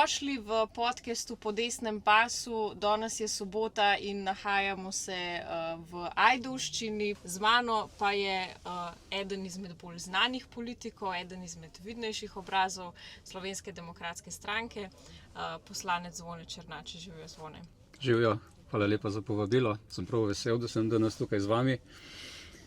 Dobrodošli v podcastu Po desnem pasu. Danes je sobota in nahajamo se v Ajdovščini. Z mano pa je eden izmed bolj znanih politikov, eden izmed vidnejših obrazov Slovenske demokratske stranke, poslanec Zvone Černač. Živijo, Zvone. Živijo, hvala lepa za povabilo. Sem prav vesel, da sem danes tukaj z vami.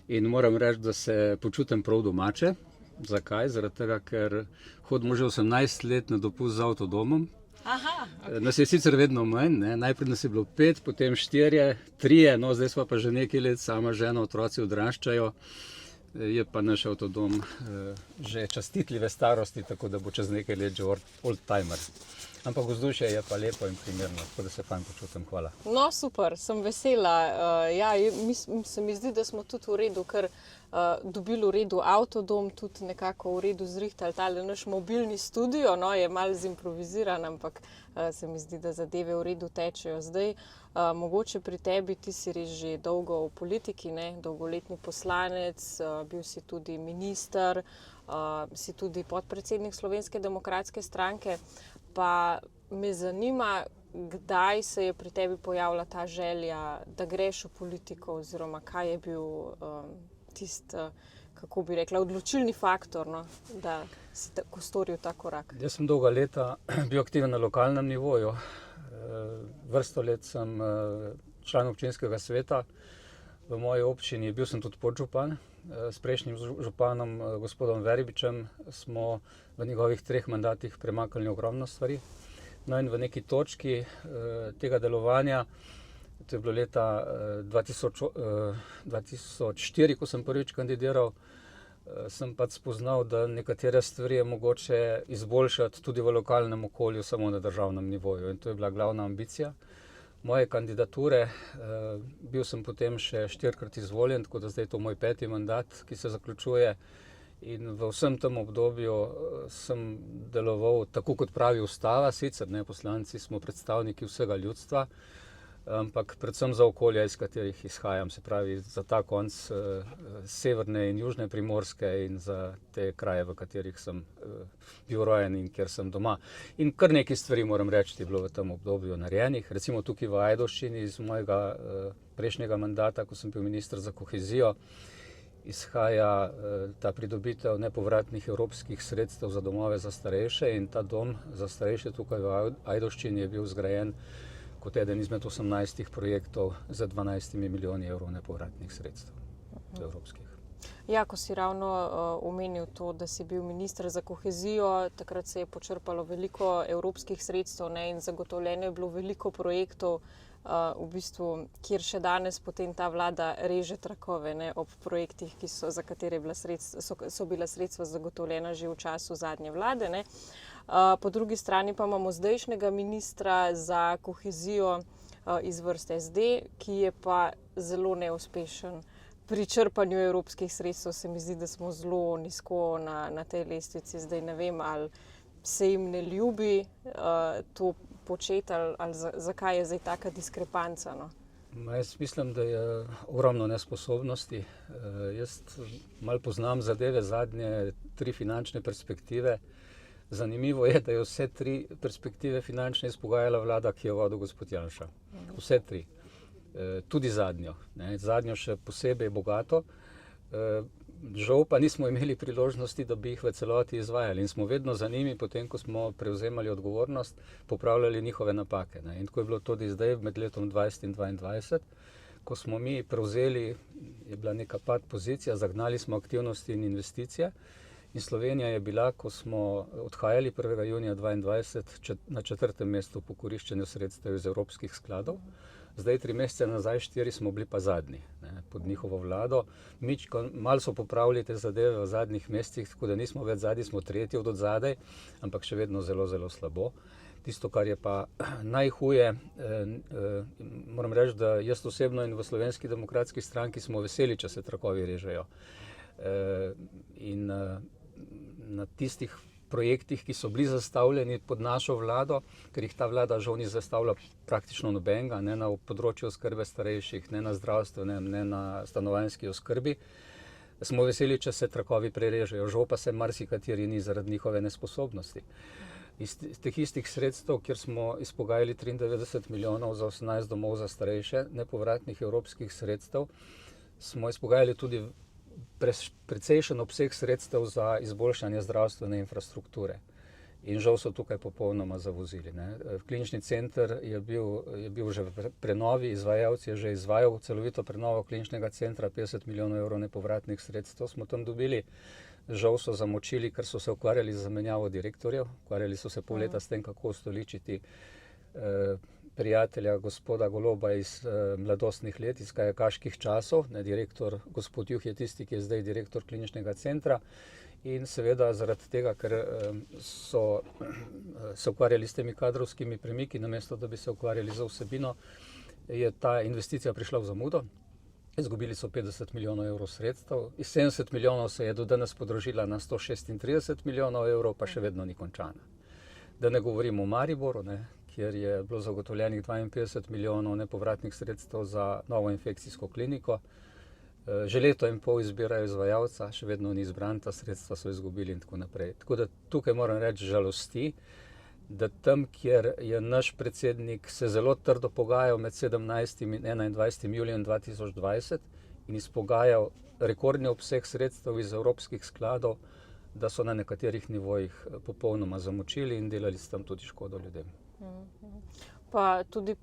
In moram reči, da se počutim prav domače. Zakaj? Zaradi tega, ker hodimo že 18 let na dopust z avtodomom. Aha, okay. Nas je sicer vedno manj, ne? Najprej nas je bilo 5, potem 4, 3, no zdaj smo pa že nekaj let, sama žena, otroci odraščajo. Je pa naš avtodom že častitljive starosti, tako da bo čez nekaj let že old timer. Ampak vzdušje je pa lepo in primerno, tako da se fajn počutim. Hvala. No, super, sem vesela. Se mi zdi, da smo tudi v redu, ker dobili v redu avtodom, tudi nekako v redu zrihtali tale naš mobilni studio. No, je malo zimproviziran, ampak se mi zdi, da zadeve v redu tečejo. Zdaj, mogoče pri tebi, ti si res že dolgo v politiki, ne? Dolgoletni poslanec, bil si tudi minister, si tudi podpredsednik Slovenske demokratske stranke. Pa me zanima, kdaj se je pri tebi pojavila ta želja, da greš v politiko, oziroma kaj je bil tisti, kako bi rekla, odločilni faktor, no, da si tako storil ta korak. Jaz sem dolga leta bil aktiven na lokalnem nivoju. Vrsto let sem član občinskega sveta v moji občini, bil sem tudi podžupan. S prejšnjim županom, gospodom Veribičem, smo v njegovih 3 mandatih premaknili ogromno stvari. No in v neki točki tega delovanja, to je bilo leta 2004, ko sem prvič kandidiral, sem pač spoznal, da nekatere stvari je mogoče izboljšati tudi v lokalnem okolju, samo na državnem nivoju. In to je bila glavna ambicija moje kandidature. Bil sem potem še 4-krat izvoljen, tako da zdaj je to moj 5. mandat, ki se zaključuje. In v vsem tem obdobju sem deloval tako, kot pravi ustava, sicer ne, poslanci smo predstavniki vsega ljudstva, ampak predvsem za okolja, iz katerih izhajam, se pravi za ta konc severne in južne Primorske in za te kraje, v katerih sem bil rojen in kjer sem doma. In kar nekaj stvari, moram reči, je bilo v tem obdobju narejenih. Recimo tukaj v Ajdovščini iz mojega prejšnjega mandata, ko sem bil minister za kohezijo, izhaja ta pridobitev nepovratnih evropskih sredstev za domove za starejše, in ta dom za starejše tukaj v Ajdovščini je bil zgrajen kot eden izmed 18 projektov za 12 milijoni evrov nepovratnih sredstev evropskih. Ja, ko si ravno omenil to, da si bil minister za kohezijo, takrat se je počrpalo veliko evropskih sredstev, ne, in zagotovljeno je bilo veliko projektov, v bistvu, kjer še danes potem ta vlada reže trakove, ne, ob projektih, za katere so bila sredstva zagotovljena že v času zadnje vlade, ne. Po drugi strani pa imamo zdajšnjega ministra za kohezijo iz vrste SD, ki je pa zelo neuspešen pri črpanju evropskih sredstev. Se mi zdi, da smo zelo nizko na tej lestvici. Zdaj ne vem, ali se jim ne ljubi to početi, ali zakaj je zdaj taka diskrepanca, no? Jaz mislim, da je ogromno nesposobnosti. Jaz malo poznam zadeve zadnje 3 finančne perspektive. Zanimivo je, da je vse 3 perspektive finančne izpogajala vlada, ki je vodil gospod Janša. Vse 3. Tudi zadnjo. Ne. Zadnjo še posebej bogato. Žal pa nismo imeli priložnosti, da bi jih v celoti izvajali. In smo vedno za njimi, potem ko smo prevzemali odgovornost, popravljali njihove napake. Ne. In tako je bilo tudi zdaj med letom 2020 in 2022. Ko smo mi prevzeli, je bila neka pad pozicija, zagnali smo aktivnosti in investicije. In Slovenija je bila, ko smo odhajali 1. junija 2022, na 4. mestu po koriščenju sredstev iz evropskih skladov. Zdaj 3 mesece nazaj, 4 smo bili pa zadnji, ne, pod njihovo vlado. Malo so popravili te zadeve v zadnjih mesecih, tako da nismo več zadnji, smo 3. od odzadaj, ampak še vedno zelo, zelo slabo. Tisto, kar je pa najhuje, moram reči, da jaz osebno in v Slovenski demokratski stranki smo veseli, če se trakovi režejo. In na tistih projektih, ki so bili zastavljeni pod našo vlado, ker jih ta vlada žal ni zastavila praktično nobenega, ne na področju oskrbe starejših, ne na zdravstvenem, ne na stanovanjski oskrbi, smo veseli, če se trakovi prerežejo. Žal pa se marsikateri ni zaradi njihove nesposobnosti. Iz teh istih sredstev, kjer smo izpogajali 93 milijonov za 18 domov za starejše, nepovratnih evropskih sredstev, smo izpogajali tudi precejšen obseg sredstev za izboljšanje zdravstvene infrastrukture. In žal so tukaj popolnoma zavozili. Klinični center je bil že v prenovi, izvajalec je že izvajal celovito prenovo kliničnega centra, 50 milijonov evrov nepovratnih sredstev smo tam dobili. Žal so zamočili, ker so se ukvarjali z zamenjavo direktorjev, ukvarjali so se pol leta s tem, kako ustoličiti prijatelja gospoda Goloba iz mladostnih let, iz kajakaških časov. Direktor gospod Juh je tisti, ki je zdaj direktor kliničnega centra. In seveda zaradi tega, ker so se ukvarjali s temi kadrovskimi premiki, namesto da bi se ukvarjali z vsebino, je ta investicija prišla v zamudo. Izgubili so 50 milijonov evrov sredstev, iz 70 milijonov se je do danes podražila na 136 milijonov evrov, pa še vedno ni končana. Da ne govorim o Mariboru, kjer je bilo zagotovljenih 52 milijonov nepovratnih sredstev za novo infekcijsko kliniko. Že leto in pol izbirajo izvajalca, še vedno ni izbran, ta sredstva so izgubili in tako naprej. Tako da tukaj moram reči žalosti, da tam, kjer je naš predsednik se zelo trdo pogajal med 17. in 21. julijem 2020 in izpogajal rekordni obseg sredstev iz evropskih skladov, da so na nekaterih nivojih popolnoma zamočili in delali s tem tudi škodo ljudem. Pa tudi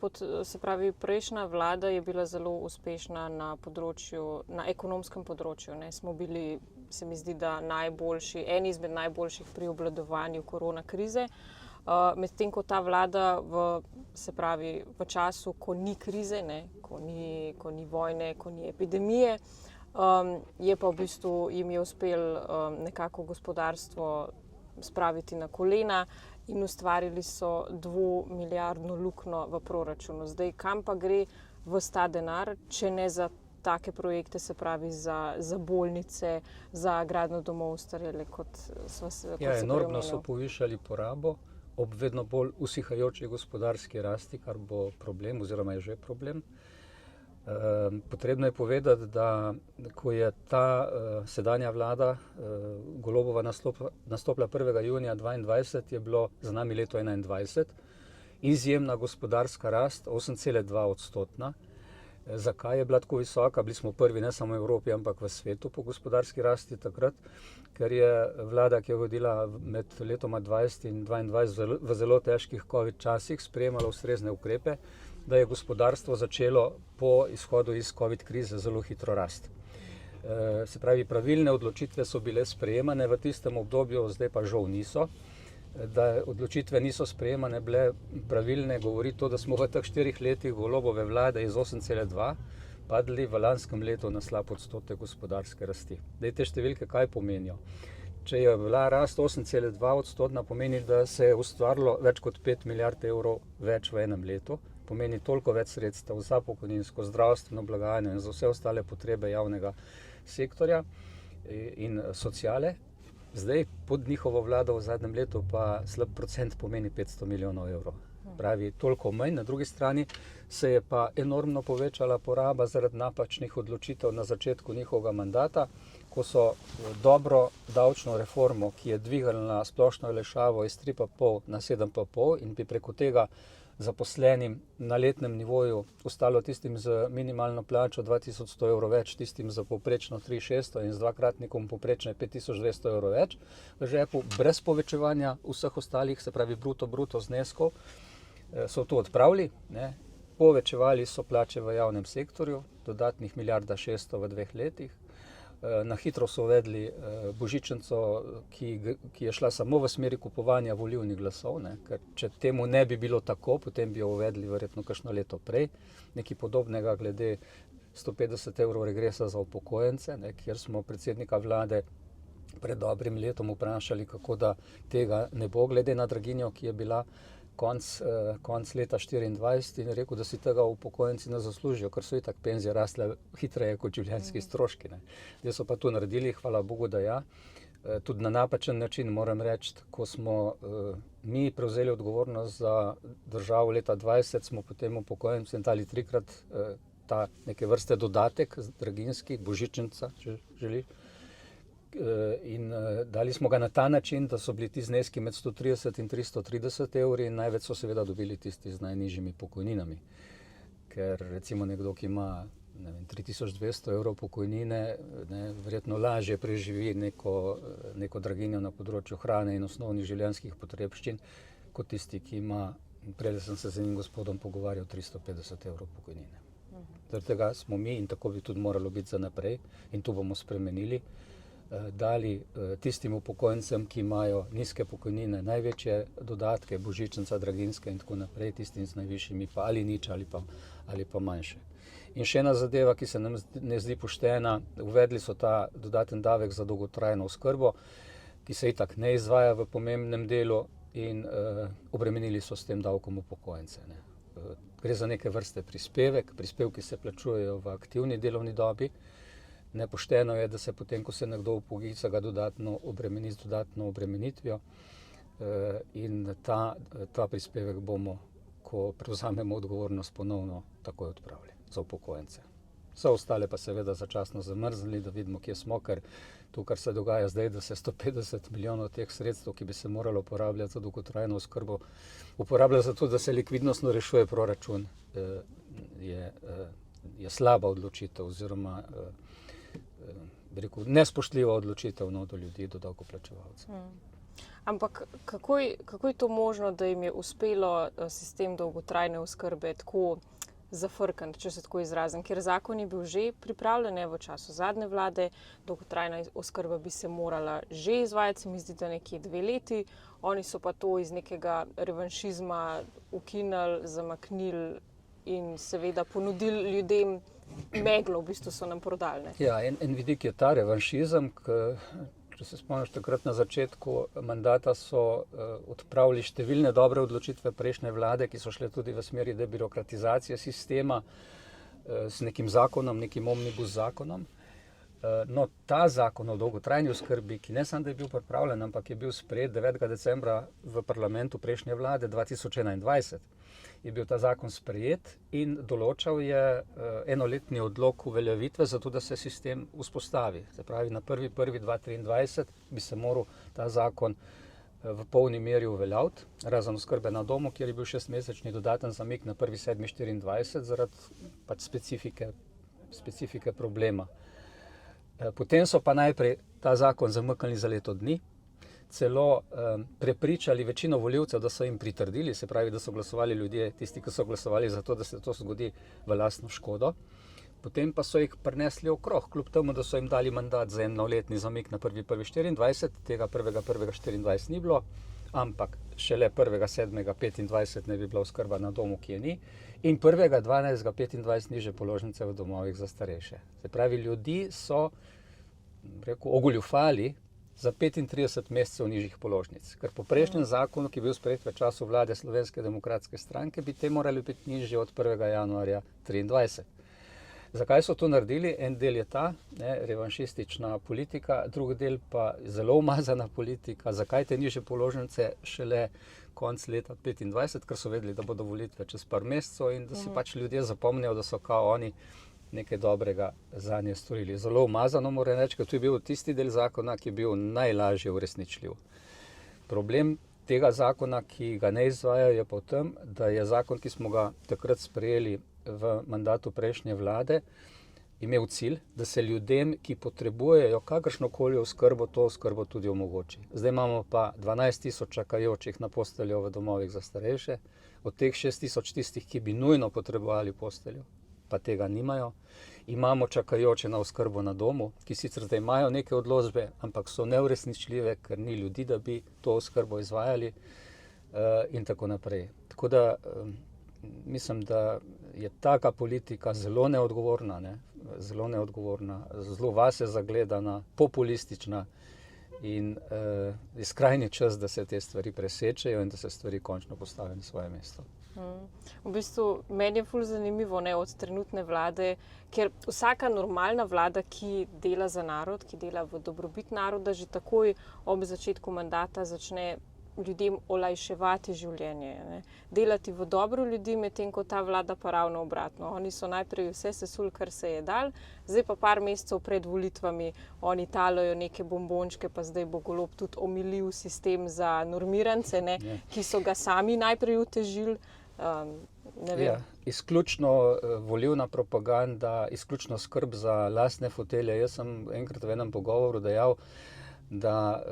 prejšnja vlada je bila zelo uspešna na ekonomskem področju. Smo bili, se mi zdi, da eni izmed najboljših pri obvladovanju korona krize. Medtem ko ta vlada v času, ko ni krize, ko ni vojne, ko ni epidemije, je pa v bistvu jim je uspelo nekako gospodarstvo spraviti na kolena in ustvarili so 2-milijardno luknjo v proračunu. Zdaj, kam pa gre ves ta denar, če ne za take projekte, se pravi za bolnice, za gradnjo domov ostarele, kot se enormno so povišali porabo ob vedno bolj usihajoči gospodarski rasti, kar bo problem oziroma je že problem. Potrebno je povedati, da ko je ta sedanja vlada Golobova nastopila 1. junija 2022, je bilo za nami leto 2021, izjemna gospodarska rast, 8,2%. Zakaj je bila tako visoka? Bili smo prvi ne samo v Evropi, ampak v svetu po gospodarski rasti takrat, ker je vlada, ki je vodila med letoma 2020 in 2022 v zelo težkih COVID časih, sprejemala ustrezne ukrepe, da je gospodarstvo začelo po izhodu iz COVID krize zelo hitro rasti. Se pravi, pravilne odločitve so bile sprejemane v tistem obdobju, zdaj pa žal niso. Da odločitve niso sprejemane bile pravilne, govori to, da smo v teh 4 letih Golobove vlade iz 8,2 padli v lanskem letu na slab odstotek gospodarske rasti. Te številke kaj pomenijo? Če je bila rast 8,2%, pomeni, da se je ustvarilo več kot 5 milijard evrov več v enem letu, pomeni toliko več sredstev za pokojninsko, zdravstveno blagajno in za vse ostale potrebe javnega sektorja in sociale. Zdaj, pod njihovo vlado v zadnjem letu pa slab procent pomeni 500 milijonov evrov. Pravi, toliko manj. Na drugi strani se je pa enormno povečala poraba zaradi napačnih odločitev na začetku njihovega mandata, ko so dobro davčno reformo, ki je dvignila splošno olajšavo iz 3,5 na 7,5 in bi preko tega zaposlenim na letnem nivoju ostalo tistim z minimalno plačo 2100 evrov več, tistim za povprečno 3600 in z dvakratnikom povprečne 5200 evrov več v žepu, brez povečevanja vseh ostalih, se pravi bruto zneskov, so to odpravili, povečevali so plače v javnem sektorju, dodatnih 1,6 v 2 letih. Na hitro so uvedli božičnico, ki je šla samo v smeri kupovanja volilnih glasov, ker če temu ne bi bilo tako, potem bi jo uvedli verjetno kakšno leto prej. Nekaj podobnega glede 150 evrov regresa za upokojence, kjer smo predsednika vlade pred dobrim letom vprašali, kako da tega ne bo glede na draginjo, ki je bila konc leta 2024 in rekel, da si tega upokojenci ne zaslužijo, ker so itak penzije rastle hitreje kot življenjski stroški. Zdaj so pa to naredili, hvala Bogu, da ja. Tudi na napačen način moram reči, ko smo mi prevzeli odgovornost za državo leta 2020, smo potem upokojencem dali 3-krat ta neke vrste dodatek, draginjski, božičnica, če želi. dali smo ga na ta način, da so bili ti zneski med 130 in 330 evri in največ so seveda dobili tisti z najnižjimi pokojninami. Ker recimo nekdo, ki ima 3200 evrov pokojnine, verjetno lažje preživi neko draginjo na področju hrane in osnovnih življenjskih potrebščin, kot tisti, ki ima, prej sem se z enim gospodom pogovarjal, 350 evrov pokojnine. Zaradi tega smo mi, in tako bi tudi moralo biti za naprej, in to bomo spremenili, dali tistim upokojencem, ki imajo nizke pokojnine, največje dodatke, božičnica, draginjska in tako naprej, tistim z najvišjimi pa ali nič ali pa manjše. In še ena zadeva, ki se nam ne zdi poštena, uvedli so ta dodaten davek za dolgotrajno oskrbo, ki se itak ne izvaja v pomembnem delu in obremenili so s tem davkom upokojence. Gre za neke vrste prispevki se plačujejo v aktivni delovni dobi. Nepošteno je, da se potem, ko se nekdo upogica, ga dodatno obremeni z dodatno obremenitvijo in ta prispevek bomo, ko prevzamemo odgovornost, ponovno takoj odpravili za upokojence. Vse ostale pa seveda začasno zamrznili, da vidimo, kje smo, ker to, kar se dogaja zdaj, da se 150 milijonov teh sredstev, ki bi se moralo uporabljati za dolgotrajno oskrbo, uporablja za to, da se likvidnostno rešuje proračun, je slaba odločitev oziroma nespoštljiva odločitev do ljudi, do davkoplačevalcev. Ampak kako je to možno, da jim je uspelo sistem dolgotrajne oskrbe tako zafrkniti, če se tako izrazim, ker zakon je bil že pripravljen v času zadnje vlade, dolgotrajna oskrba bi se morala že izvajati, se mi zdi, da nekje 2 leti, oni so pa to iz nekega revanšizma ukinili, zamaknili in seveda ponudili ljudem meglo, v bistvu so nam prodali. Ja, en vidik je ta revanšizem, če se spomniš, takrat na začetku mandata so odpravili številne dobre odločitve prejšnje vlade, ki so šle tudi v smeri debirokratizacije sistema s nekim zakonom, nekim omnibus zakonom. No, ta zakon o dolgotrajni oskrbi, ki ne samo, da je bil pripravljen, ampak je bil sprejet 9. decembra v parlamentu prejšnje vlade 2021, je bil ta zakon sprejet in določal je enoletni odlok uveljavitve, zato da se sistem vzpostavi. Se pravi, na 1.1.2023 bi se moral ta zakon v polni meri uveljaviti, razen oskrbe na domu, kjer je bil 6-mesečni dodaten zamik na 1.7.24 zaradi pač specifike problema. Potem so pa najprej ta zakon zamaknili za leto dni, celo prepričali večino volivcev, da so jim pritrdili, se pravi, da so glasovali ljudje, tisti, ki so glasovali za to, da se to zgodi v lastno škodo. Potem pa so jih prinesli okrog, kljub temu, da so jim dali mandat za enoletni zamik na 1.1.24, tega 1.1.24 ni bilo, ampak šele 1.7.25 ne bi bila oskrba na domu, ki je ni, in 1.12.25 nižje položnice v domovih za starejše. Se pravi, ljudi so ogoljufali za 35 mesecev nižjih položnic, ker po prejšnjem zakonu, ki je bil sprejet v času vlade Slovenske demokratske stranke, bi te morali biti nižje od 1. januarja 2023. Zakaj so to naredili? En del je ta revanšistična politika, drugi del pa zelo umazana politika. Zakaj te nižje položnice šele konec leta 2025, ker so vedeli, da bodo volitve čez par mesecev in da si pač ljudje zapomnijo, da so kao oni nekaj dobrega zanje storili. Zelo umazano moram reči, ker to je bil tisti del zakona, ki je bil najlažje uresničljiv. Problem tega zakona, ki ga ne izvajajo, je pa v tem, da je zakon, ki smo ga takrat sprejeli v mandatu prejšnje vlade, imel cilj, da se ljudem, ki potrebujejo kakršnokoli oskrbo, to oskrbo tudi omogoči. Zdaj imamo pa 12.000 čakajočih na posteljo v domovih za starejše, od teh 6.000 tistih, ki bi nujno potrebovali posteljo, pa tega nimajo. Imamo čakajoče na oskrbo na domu, ki sicer zdaj imajo neke odločbe, ampak so neuresničljive, ker ni ljudi, da bi to oskrbo izvajali in tako naprej. Tako da mislim, da je taka politika zelo neodgovorna, zelo vase zagledana, populistična in je skrajni čas, da se te stvari presečejo in da se stvari končno postavijo na svoje mesto. V bistvu meni je ful zanimivo od trenutne vlade, ker vsaka normalna vlada, ki dela za narod, ki dela v dobrobit naroda, že takoj ob začetku mandata začne ljudem olajševati življenje, ne. Delati v dobro ljudi, medtem ko ta vlada pa ravno obratno. Oni so najprej vse sesuli, kar se je dal, zdaj pa par mesecev pred volitvami oni talajo neke bombončke, pa zdaj bo Golob tudi omilil sistem za normirance, ne, ki so ga sami najprej utežili. Ne vem. Ja, izključno volilna propaganda, izključno skrb za lastne fotelje. Jaz sem enkrat v enem pogovoru dejal, da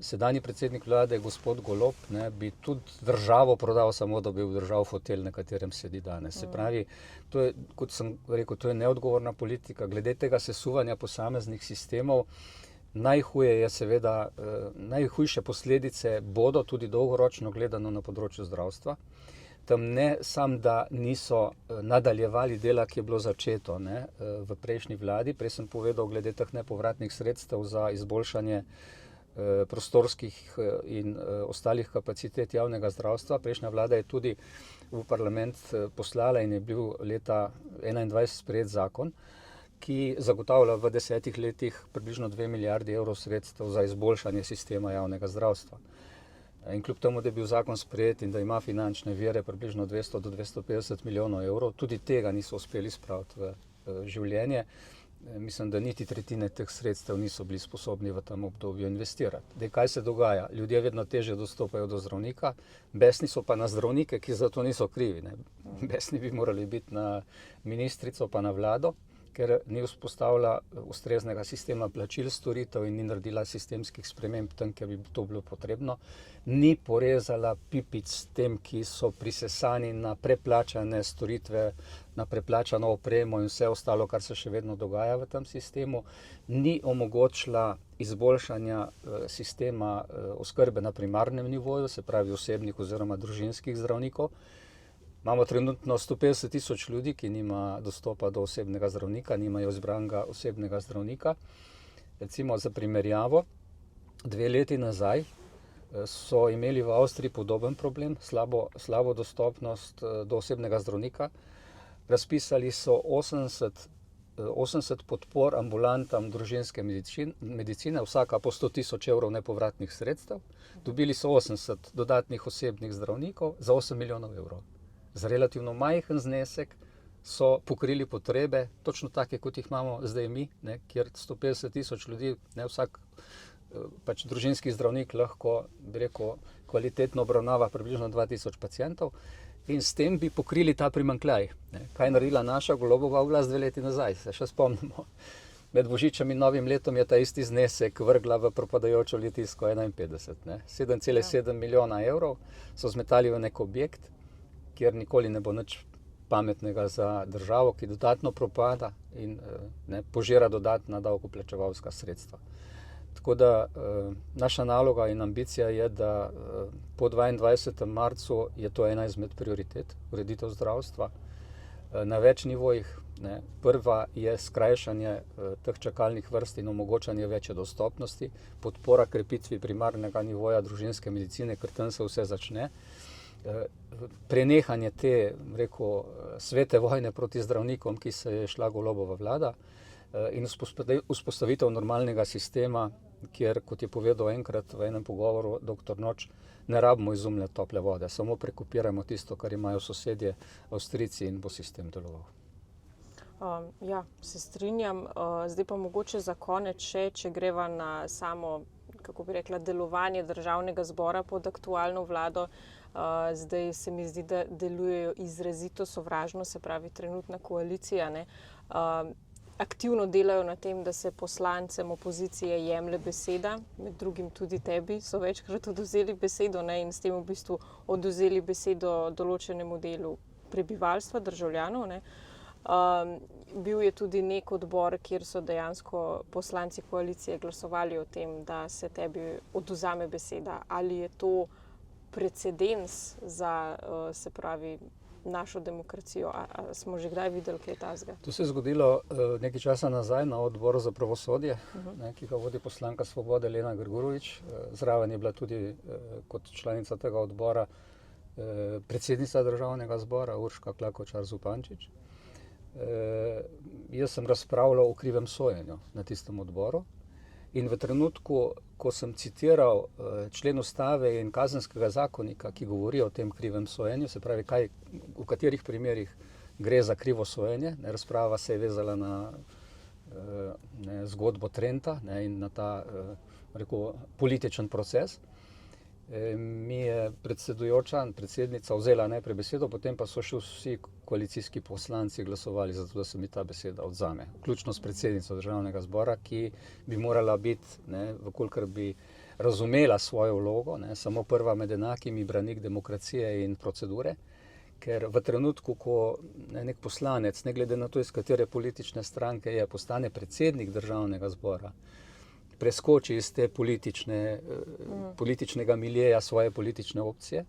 sedanji predsednik vlade, gospod Golob, ne, bi tudi državo prodal samo, da bi obdržal fotelj, na katerem sedi danes. Se pravi, to je, kot sem rekel, to je neodgovorna politika. Glede tega sesuvanja posameznih sistemov, najhuje je seveda, najhujše posledice bodo tudi dolgoročno gledano na področju zdravstva. Tam ne sam, da niso nadaljevali dela, ki je bilo začeto, ne, v prejšnji vladi. Prej sem povedal glede teh nepovratnih sredstev za izboljšanje prostorskih in ostalih kapacitet javnega zdravstva. Prejšnja vlada je tudi v parlament poslala in je bil leta 2021 sprejet zakon, ki zagotavlja v 10 letih približno 2 milijardi evrov sredstev za izboljšanje sistema javnega zdravstva. In kljub temu, da je bil zakon sprejet in da ima finančne vire približno 200 do 250 milijonov evrov, tudi tega niso uspeli spraviti v življenje. Mislim, da niti tretjine teh sredstev niso bili sposobni v tem obdobju investirati. Dej, kaj se dogaja? Ljudje vedno težje dostopajo do zdravnika, besni so pa na zdravnike, ki za to niso krivi, ne. Besni bi morali biti na ministrico pa na vlado, ker ni vzpostavila ustreznega sistema plačil storitev in ni naredila sistemskih sprememb tam, kjer bi to bilo potrebno. Ni porezala pipic tem, ki so prisesani na preplačane storitve, na preplačano opremo in vse ostalo, kar se še vedno dogaja v tem sistemu. Ni omogočila izboljšanja sistema oskrbe na primarnem nivoju, se pravi osebnih oziroma družinskih zdravnikov. Imamo trenutno 150 tisoč ljudi, ki nima dostopa do osebnega zdravnika, nimajo izbranega osebnega zdravnika. Recimo za primerjavo, 2 leti nazaj so imeli v Avstriji podoben problem, slabo dostopnost do osebnega zdravnika. Razpisali so 80 podpor ambulantam družinske medicine, vsaka po 100 tisoč evrov nepovratnih sredstev. Dobili so 80 dodatnih osebnih zdravnikov za 8 milijonov evrov. Za relativno majhen znesek so pokrili potrebe, točno take, kot jih imamo zdaj mi, ne, kjer 150 tisoč ljudi, ne, vsak pač družinski zdravnik lahko, bi rekel, kvalitetno obravnava približno 2000 pacientov in s tem bi pokrili ta primanjkljaj. Kaj je naredila naša Golobova oblast 2 leti nazaj, se še spomnimo. Med Božičem in Novim letom je ta isti znesek vrgla v propadajočo Litijsko 51. 7,7 milijona evrov so zmetali v nek objekt, kjer nikoli ne bo nič pametnega za državo, ki dodatno propada in požira dodatna davkoplačevalska sredstva. Tako da naša naloga in ambicija je, da po 22. marcu je to ena izmed prioritet, ureditev zdravstva na več nivojih. Ne. Prva je skrajšanje teh čakalnih vrst in omogočanje večje dostopnosti, podpora krepitvi primarnega nivoja družinske medicine, ker tam se vse začne. Prenehanje te, rekel, svete vojne proti zdravnikom, ki se je šla Golobova vlada, in vzpostavitev normalnega sistema, kjer, kot je povedal enkrat v enem pogovoru dr. Noč, ne rabimo izumljati tople vode, samo prekopiramo tisto, kar imajo sosedje Avstrijci in bo sistem deloval. Ja, se strinjam. Zdaj pa mogoče za konec še, če greva na samo, kako bi rekla, delovanje državnega zbora pod aktualno vlado. Zdaj se mi zdi, da delujejo izrazito sovražno, se pravi trenutna koalicija, ne. Aktivno delajo na tem, da se poslancem opozicije jemlje beseda, med drugim tudi tebi so večkrat odvzeli besedo, ne, in s tem v bistvu odvzeli besedo določenemu delu prebivalstva, državljanov, ne. Bil je tudi nek odbor, kjer so dejansko poslanci koalicije glasovali o tem, da se tebi odvzame beseda. Ali je to precedens za, se pravi, našo demokracijo? A smo že kdaj videli kaj takega? To se je zgodilo nekaj časa nazaj na odboru za pravosodje, ki ga vodi poslanka Svobode Lena Grgurevič. Zraven je bila tudi kot članica tega odbora predsednica državnega zbora Urška Klakočar Zupančič. Jaz sem razpravljal o krivem sojenju na tistem odboru In v trenutku, ko sem citiral člen ustave in kazenskega zakonika, ki govori o tem krivem sojenju, se pravi, v katerih primerih gre za krivo sojenje, razprava se je vezala na zgodbo Trenta in na ta političen proces, mi je predsednica vzela najprej besedo, potem pa so še vsi koalicijski poslanci glasovali za to, da se mi ta beseda odzame. Vključno s predsednico Državnega zbora, ki bi morala biti, vkolikor bi razumela svojo vlogo, samo prva med enakimi, branik demokracije in procedure, ker v trenutku, ko nek poslanec, ne glede na to, iz katere politične stranke je, postane predsednik Državnega zbora, preskoči iz te političnega miljeja svoje politične opcije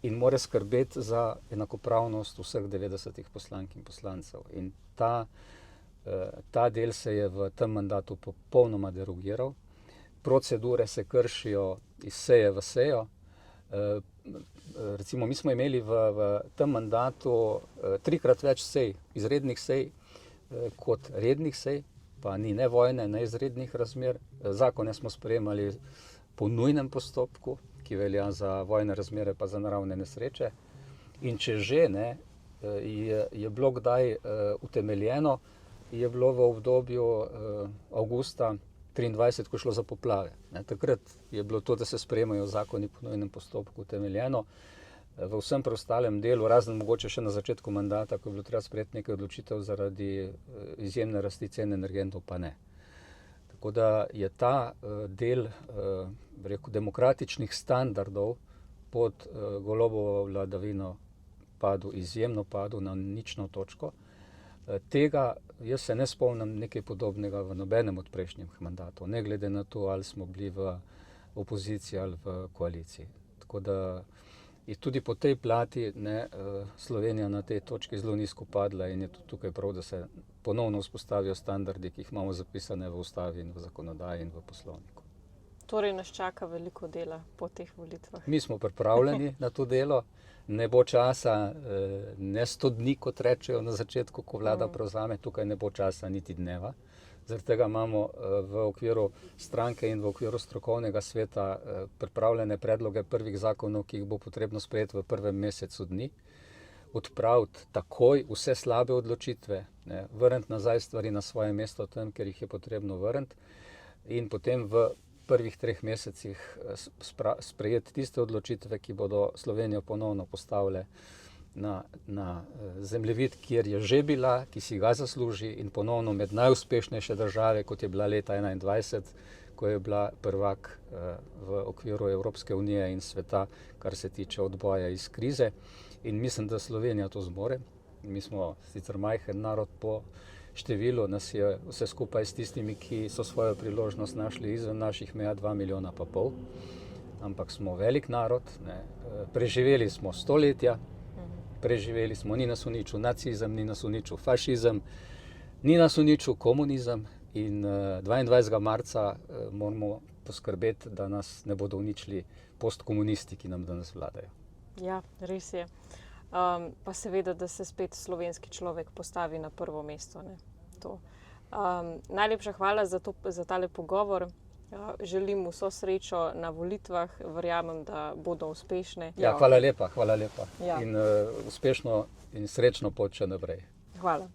in mora skrbeti za enakopravnost vseh 90 poslank in poslancev. In ta del se je v tem mandatu popolnoma derogiral. Procedure se kršijo iz seje v sejo. Recimo, mi smo imeli v tem mandatu 3-krat več sej, izrednih sej, kot rednih sej, pa ni ne vojne, ne izrednih razmer. Zakone smo sprejemali po nujnem postopku, ki velja za vojne razmere pa za naravne nesreče. In če že je bilo kdaj utemeljeno, je bilo v obdobju avgusta 23, ko je šlo za poplave. Takrat je bilo to, da se sprejemajo zakoni po nujnem postopku, utemeljeno. V vsem preostalem delu, razen mogoče še na začetku mandata, ko je bilo treba sprejeti nekaj odločitev zaradi izjemne rasti cen energentov, pa ne. Tako da je ta del demokratičnih standardov pod Golobovo vladavino izjemno padel na nično točko. Tega jaz se ne spomnim nekaj podobnega v nobenem od prejšnjih mandatov, ne glede na to, ali smo bili v opoziciji ali v koaliciji. Tako da je tudi po tej plati Slovenija na tej točki zelo nizko padla in je tudi tukaj prav, da se ponovno vzpostavijo standardi, ki jih imamo zapisane v ustavi in v zakonodaji in v poslovniku. Torej nas čaka veliko dela po teh volitvah. Mi smo pripravljeni na to delo. Ne bo časa, ne 100 dni, kot rečejo na začetku, ko vlada prevzame, tukaj ne bo časa niti dneva. Zaradi tega imamo v okviru stranke in v okviru strokovnega sveta pripravljene predloge prvih zakonov, ki jih bo potrebno sprejeti v prvem mesecu dni. Odpraviti takoj vse slabe odločitve, vrniti nazaj stvari na svoje mesto tam, ker jih je potrebno vrniti, in potem v prvih 3 mesecih sprejeti tiste odločitve, ki bodo Slovenijo ponovno postavile na zemljevid, kjer je že bila, ki si ga zasluži, in ponovno med najuspešnejše države, kot je bila leta 2021, ko je bila prvak v okviru Evropske unije in sveta, kar se tiče odboja iz krize. In mislim, da Slovenija to zmore. Mi smo sicer majhen narod po številu, nas je vse skupaj s tistimi, ki so svojo priložnost našli izven naših meja, 2,5 milijona. Ampak smo velik narod, preživeli smo stoletja, preživeli smo, ni nas uničil nacizem, ni nas uničil fašizem, ni nas uničil komunizem in 22. marca moramo poskrbeti, da nas ne bodo uničili postkomunisti, ki nam danes vladajo. Ja, res je. Pa seveda, da se spet slovenski človek postavi na prvo mesto. Najlepša hvala za tale pogovor. Želim vso srečo na volitvah, verjamem, da bodo uspešne. Ja, hvala lepa. Ja. In uspešno in srečno pot še naprej. Hvala.